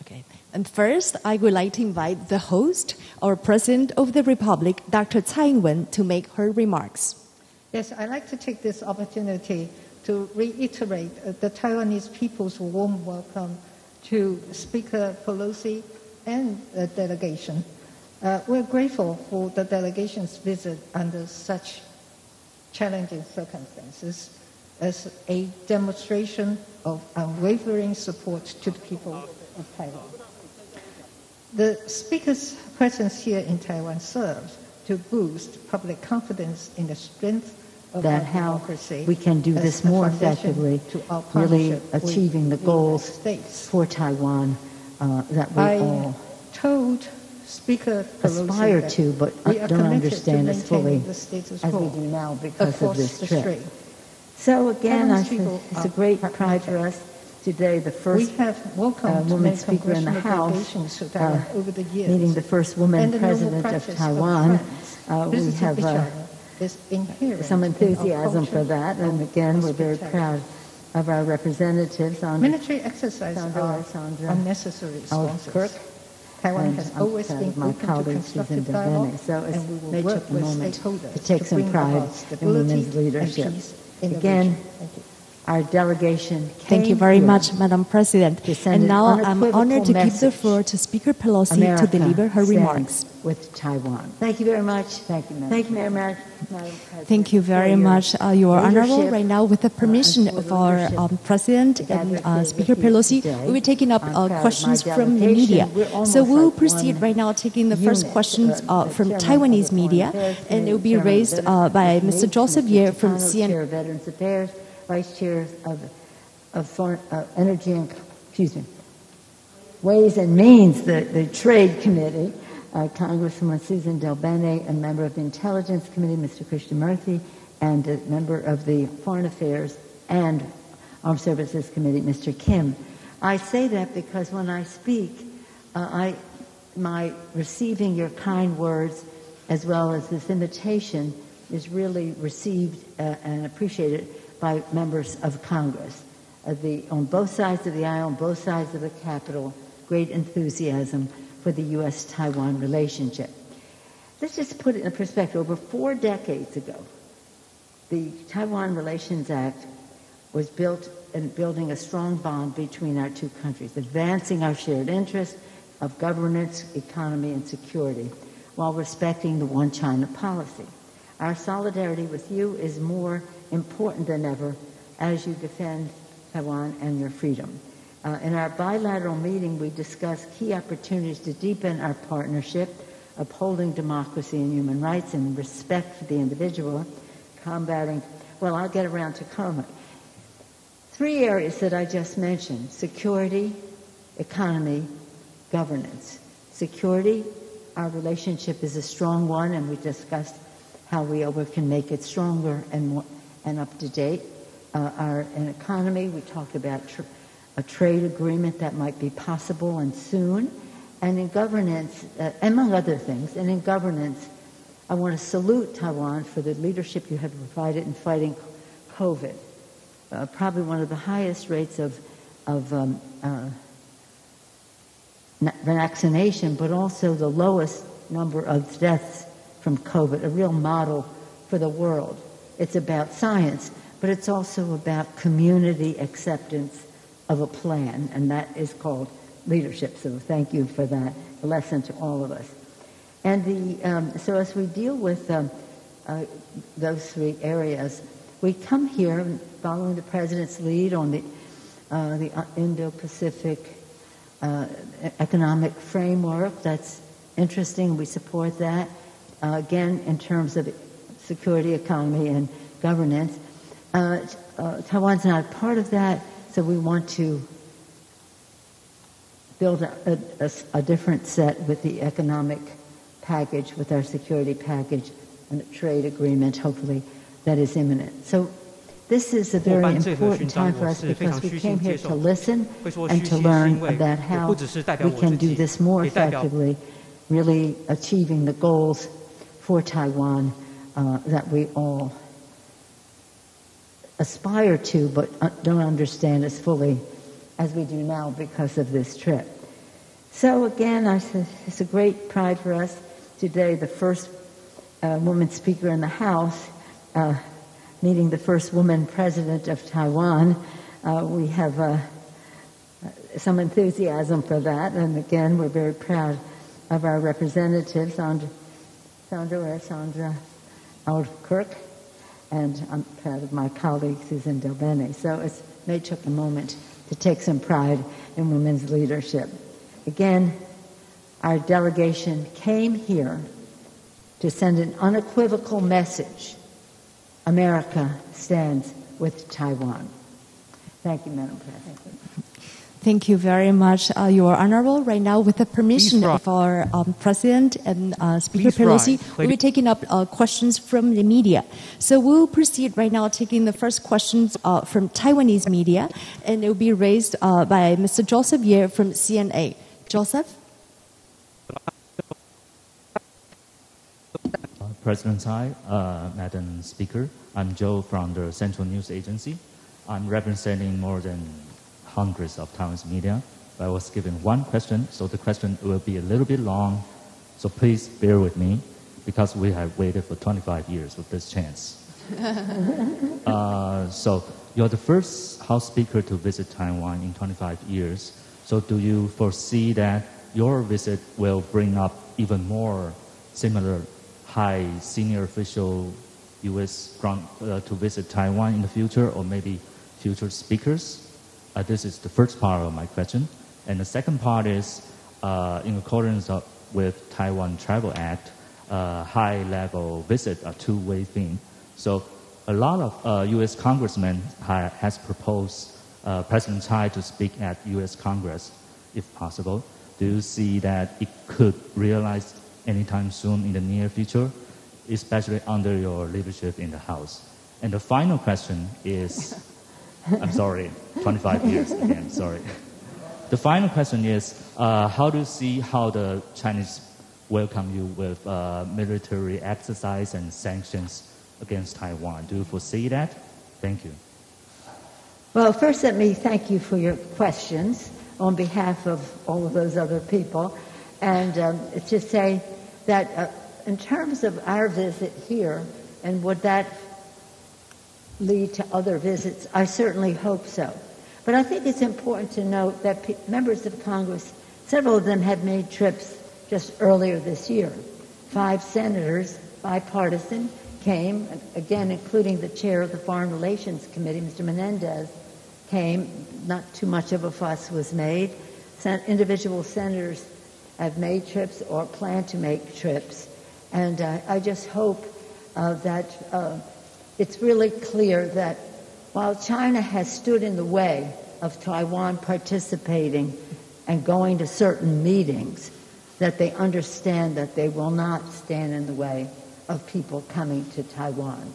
Okay. And first, I would like to invite the host, our President of the Republic, Dr. Tsai Ing-wen, to make her remarks. Yes, I'd like to take this opportunity to reiterate the Taiwanese people's warm welcome to Speaker Pelosi and the delegation. We're grateful for the delegation's visit under such challenging circumstances as a demonstration of unwavering support to the people of Taiwan. The Speaker's presence here in Taiwan serves to boost public confidence in the strength of our democracy. We can do this more effectively, really achieving the goals for Taiwan that we all told Speaker Pelosi aspire to, but don't understand as fully as we do now because of this trip. So again, it's a great pride for us today, the first woman speaker in the House, meeting the first woman president of Taiwan. We have some enthusiasm for that, and again, we're very proud of our representatives. Military exercises are unnecessary sponsors. Taiwan has always been open to constructive dialogue, and we will work with stakeholders to take some pride in women's leadership. Again, our delegation came Thank you very much, Madam President. And now I'm honored to give the floor to Speaker Pelosi to deliver her remarks. With Taiwan. Thank you very much. Thank you, Madam. Thank you, Madam President. Thank you very much. You are honorable. Right now, with the permission of our President and Speaker Pelosi, we'll be taking up questions from the media. So we'll proceed right now taking the first questions from Taiwanese media, and it will be raised by Mr. Joseph Ye from CNN. Veterans Affairs, Vice Chair of Foreign Energy and Ways and Means, the Trade Committee. Congresswoman Susan Del Bene, a member of the Intelligence Committee, Mr. Krishnamurthy, and a member of the Foreign Affairs and Armed Services Committee, Mr. Kim. I say that because when I speak, my receiving your kind words as well as this invitation is really received and appreciated by members of Congress. On both sides of the aisle, on both sides of the Capitol, great enthusiasm for the U.S.-Taiwan relationship. Let's just put it in perspective. Over 4 decades ago, the Taiwan Relations Act was built in building a strong bond between our two countries, advancing our shared interests of governance, economy, and security, while respecting the one China policy. Our solidarity with you is more important than ever as you defend Taiwan and your freedom. In our bilateral meeting, we discussed key opportunities to deepen our partnership, upholding democracy and human rights and respect for the individual, combating, well, I'll get around to comment. 3 areas that I just mentioned: security, economy, governance. Security, our relationship is a strong one, and we discussed how we can make it stronger and more and up to date. In economy, we talked about a trade agreement that might be possible and soon. And in governance, among other things, and in governance, I want to salute Taiwan for the leadership you have provided in fighting COVID. Probably one of the highest rates of vaccination, but also the lowest number of deaths from COVID, a real model for the world. It's about science, but it's also about community acceptance of a plan, and that is called leadership. So thank you for that, a lesson to all of us. And so as we deal with those 3 areas, we come here following the President's lead on the Indo-Pacific economic framework. That's interesting. We support that. Again, in terms of security, economy, and governance. Taiwan's not a part of that, so we want to build a different set with the economic package, with our security package, and a trade agreement, hopefully, that is imminent. So this is a very important time for us because we came here to listen and to learn about how we can do this more effectively, really achieving the goals for Taiwan that we all aspire to but don't understand as fully as we do now because of this trip. So again, it's a great pride for us today, the first woman speaker in the House, meeting the first woman president of Taiwan. We have some enthusiasm for that, and again, we're very proud of our representative, Sandra Aldkirk, and I'm proud of my colleague, Susan Delbene. So it may take a moment to take some pride in women's leadership. Again, our delegation came here to send an unequivocal message. America stands with Taiwan. Thank you, Madam President. Thank you very much, Your Honorable. Right now, with the permission of our President and Speaker Pelosi, we'll be taking up questions from the media. So we'll proceed right now taking the first questions from Taiwanese media, and it will be raised by Mr. Joseph Ye from CNA. Joseph? President Tsai, Madam Speaker, I'm Joe from the Central News Agency. I'm representing more than hundreds of Taiwanese media. I was given one question, so the question will be a little bit long, so please bear with me, because we have waited for 25 years for this chance. So you're the first House Speaker to visit Taiwan in 25 years, so do you foresee that your visit will bring up even more similar high senior official U.S. to visit Taiwan in the future, or maybe future speakers? This is the first part of my question. And the second part is, in accordance with Taiwan Travel Act, high-level visit a two-way thing. So a lot of U.S. congressmen has proposed President Tsai to speak at U.S. Congress, if possible. Do you see that it could realize anytime soon in the near future, especially under your leadership in the House? And the final question is, I'm sorry, 25 years again, sorry. The final question is, how do you see how the Chinese welcome you with military exercise and sanctions against Taiwan? Do you foresee that? Thank you. Well, first let me thank you for your questions on behalf of all of those other people. And to say that in terms of our visit here, and would that lead to other visits? I certainly hope so. But I think it's important to note that members of Congress, several of them had made trips just earlier this year. 5 senators, bipartisan, came, again, including the chair of the Foreign Relations Committee, Mr. Menendez, came. Not too much of a fuss was made. Individual senators have made trips or plan to make trips. And I just hope that it's really clear that while China has stood in the way of Taiwan participating and going to certain meetings, that they understand that they will not stand in the way of people coming to Taiwan.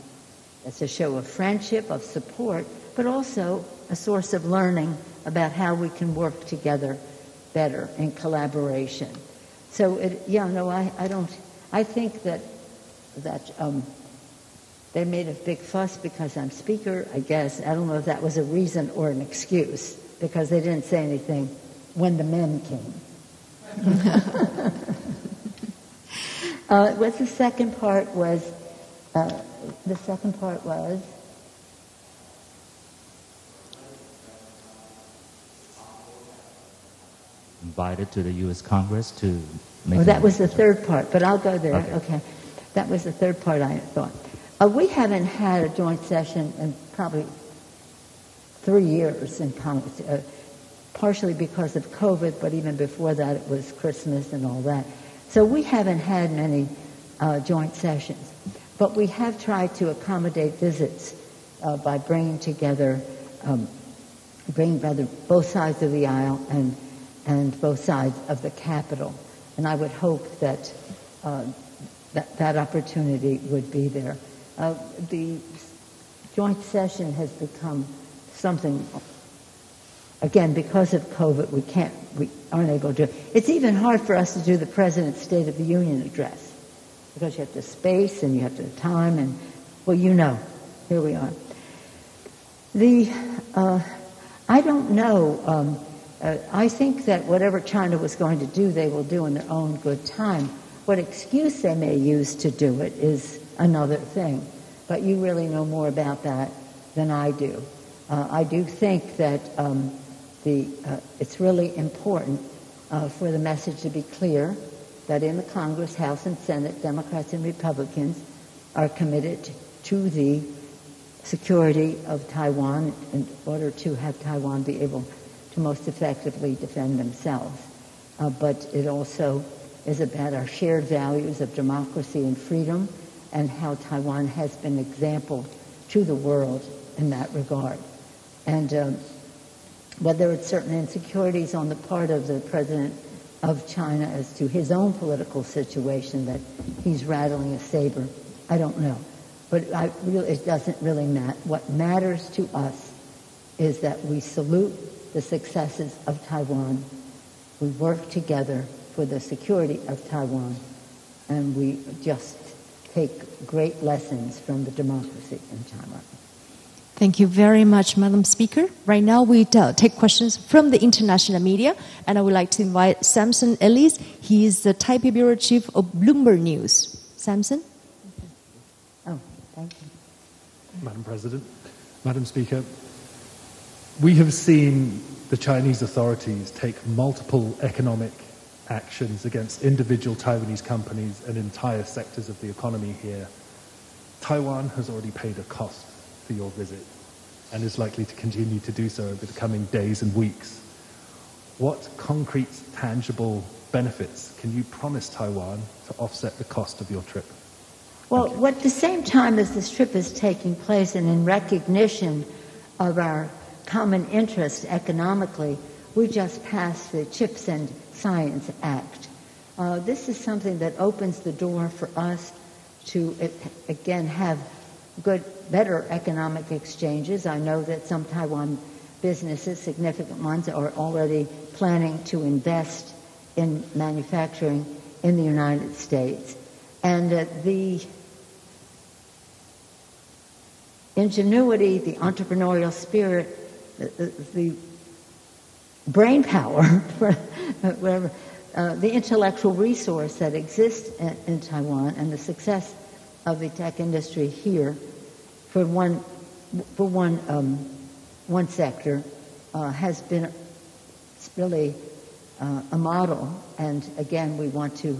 It's a show of friendship, of support, but also a source of learning about how we can work together better in collaboration. So, I think that they made a big fuss because I'm Speaker, I guess. I don't know if that was a reason or an excuse, because they didn't say anything when the men came. What the second part was? Invited to the U.S. Congress to make... Oh, that was the third part, but I'll go there. Okay. That was the third part, I thought. We haven't had a joint session in probably 3 years in Congress, partially because of COVID, but even before that it was Christmas and all that. So we haven't had many joint sessions. But we have tried to accommodate visits by bringing together, both sides of the aisle and both sides of the Capitol. And I would hope that that opportunity would be there. The joint session has become something, again, because of COVID, we aren't able to. It's even hard for us to do the President's State of the Union address, because you have to space and you have to time and, well, here we are. I don't know I think that whatever China was going to do, they will do in their own good time. What excuse they may use to do it is another thing. But you really know more about that than I do. I do think that it's really important for the message to be clear that in the Congress, House, and Senate, Democrats and Republicans are committed to the security of Taiwan in order to have Taiwan be able to most effectively defend themselves. But it also is about our shared values of democracy and freedom and how Taiwan has been an example to the world in that regard. And whether it's certain insecurities on the part of the president of China as to his own political situation that he's rattling a saber, I don't know. But it doesn't really matter. What matters to us is that we salute the successes of Taiwan. We work together for the security of Taiwan, and we just take great lessons from the democracy in Taiwan. Thank you very much, Madam Speaker. Right now we take questions from the international media, and I would like to invite Samson Ellis. He is the Taipei Bureau Chief of Bloomberg News. Samson? Oh, thank you. Madam President, Madam Speaker, we have seen the Chinese authorities take multiple economic actions against individual Taiwanese companies and entire sectors of the economy here. Taiwan has already paid a cost for your visit and is likely to continue to do so over the coming days and weeks. What concrete, tangible benefits can you promise Taiwan to offset the cost of your trip? Well, at the same time as this trip is taking place and in recognition of our common interest economically, we just passed the CHIPS and Science Act. This is something that opens the door for us to, again, have better economic exchanges. I know that some Taiwan businesses, significant ones, are already planning to invest in manufacturing in the United States. And the ingenuity, the entrepreneurial spirit, the brain power, whatever, the intellectual resource that exists in Taiwan, and the success of the tech industry here, for one sector, has been really a model. And again, we want to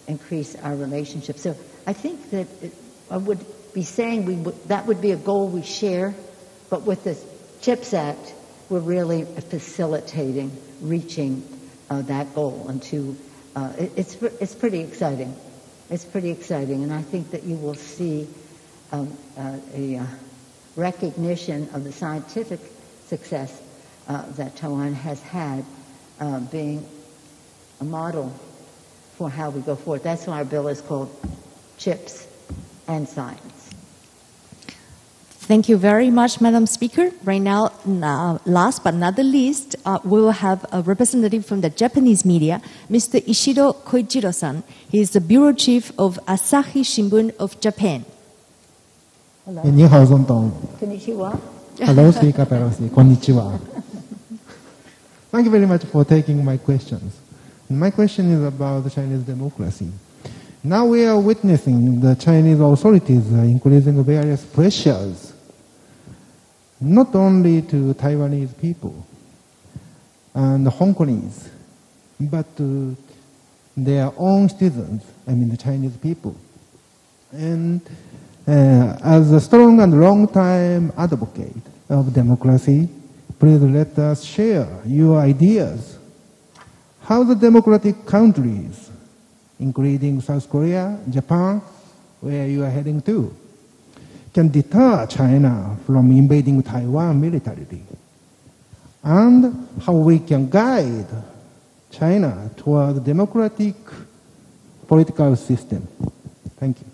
increase our relationship. So I think that I would be saying that would be a goal we share, but with the CHIPS Act, we're really facilitating reaching that goal. And it's pretty exciting. It's pretty exciting, and I think that you will see a recognition of the scientific success that Taiwan has had, being a model for how we go forward. That's why our bill is called CHIPS and Science. Thank you very much, Madam Speaker. Right now, last but not the least, we will have a representative from the Japanese media, Mr. Ishido Koichiro-san. He is the bureau chief of Asahi Shimbun of Japan. Hello. 你好，总統。Konnichiwa. Hello, Speaker Pelosi. Konnichiwa. Thank you very much for taking my questions. My question is about the Chinese democracy. Now we are witnessing the Chinese authorities increasing various pressures, not only to Taiwanese people and Hong Kongese, but to their own citizens, I mean the Chinese people. And as a strong and long-time advocate of democracy, please let us share your ideas. How the democratic countries, including South Korea, Japan, where you are heading to, can deter China from invading Taiwan militarily, and how we can guide China toward a democratic political system. Thank you.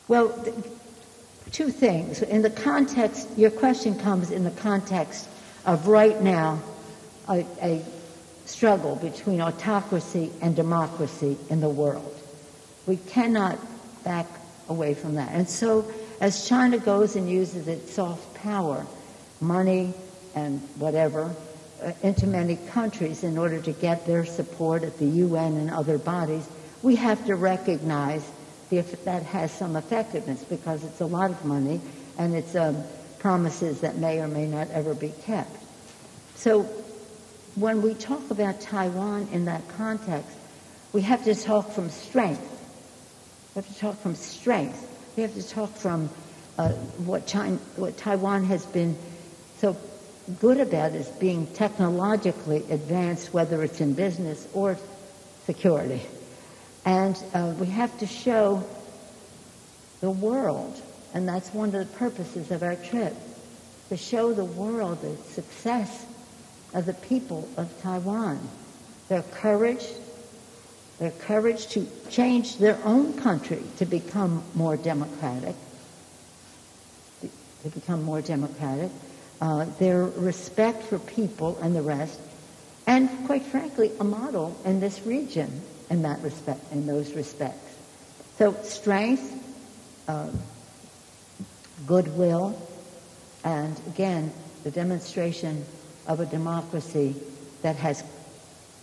Well, two things. In the context, your question comes in the context of right now a struggle between autocracy and democracy in the world. We cannot back away from that. And so as China goes and uses its soft power, money, and whatever into many countries in order to get their support at the UN and other bodies, we have to recognize that has some effectiveness because it's a lot of money and it's promises that may or may not ever be kept. So when we talk about Taiwan in that context, we have to talk from strength. We have to talk from strength. We have to talk from what Taiwan has been so good about is being technologically advanced, whether it's in business or security. And we have to show the world, and that's one of the purposes of our trip, to show the world the success of the people of Taiwan, their courage to change their own country to become more democratic, their respect for people and the rest, and quite frankly, a model in this region in that respect, in those respects. So strength, goodwill, and again, the demonstration of a democracy that has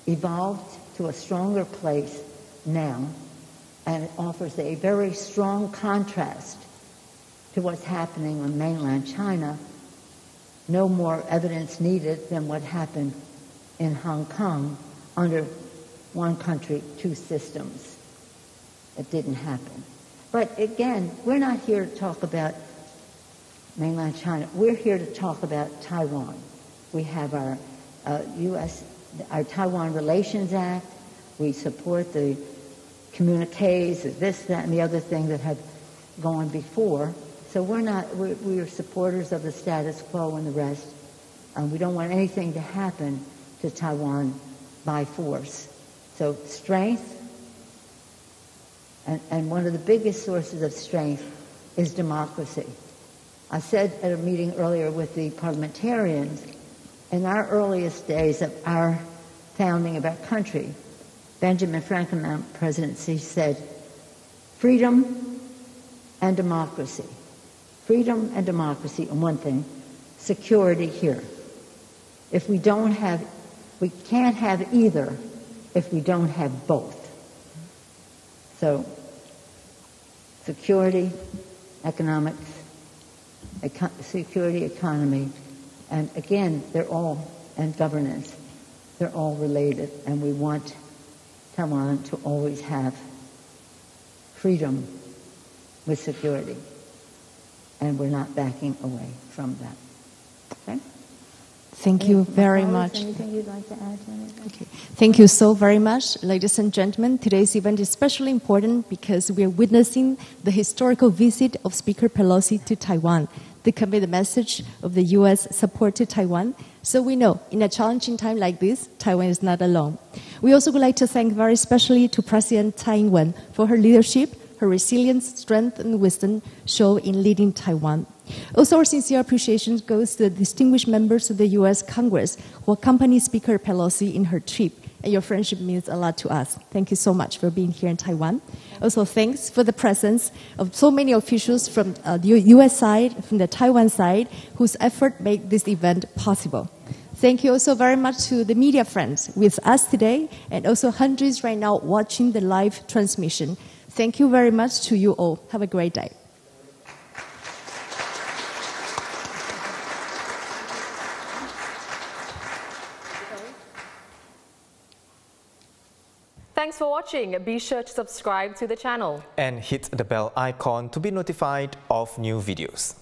evolved to a stronger place now, and it offers a very strong contrast to what's happening on mainland China. No more evidence needed than what happened in Hong Kong under one country, two systems. It didn't happen. But again, we're not here to talk about mainland China. We're here to talk about Taiwan. We have our our Taiwan Relations Act. We support the communiques, this, that, and the other thing that had gone before. So we're supporters of the status quo and the rest. We don't want anything to happen to Taiwan by force. So strength, and one of the biggest sources of strength is democracy. I said at a meeting earlier with the parliamentarians, in our earliest days of our founding of our country, Benjamin Franklin, President Tsai, said, freedom and democracy. Freedom and democracy on one thing, security here. We can't have either if we don't have both. So, security, economics, security, economy, and again, and governance, they're all related, and we want Taiwan to always have freedom with security. And we're not backing away from that. Okay? Thank you very much. Anything you'd like to add to anything? Okay. Thank you so very much, ladies and gentlemen. Today's event is especially important because we are witnessing the historical visit of Speaker Pelosi to Taiwan to convey the message of the U.S. support to Taiwan. So we know, in a challenging time like this, Taiwan is not alone. We also would like to thank very especially to President Tsai Ing-wen for her leadership, her resilience, strength, and wisdom shown in leading Taiwan. Also, our sincere appreciation goes to the distinguished members of the U.S. Congress who accompanied Speaker Pelosi in her trip, and your friendship means a lot to us. Thank you so much for being here in Taiwan. Also, thanks for the presence of so many officials from the U.S. side, from the Taiwan side, whose effort made this event possible. Thank you also very much to the media friends with us today, and also hundreds right now watching the live transmission. Thank you very much to you all. Have a great day. Thanks for watching. Be sure to subscribe to the channel. And hit the bell icon to be notified of new videos.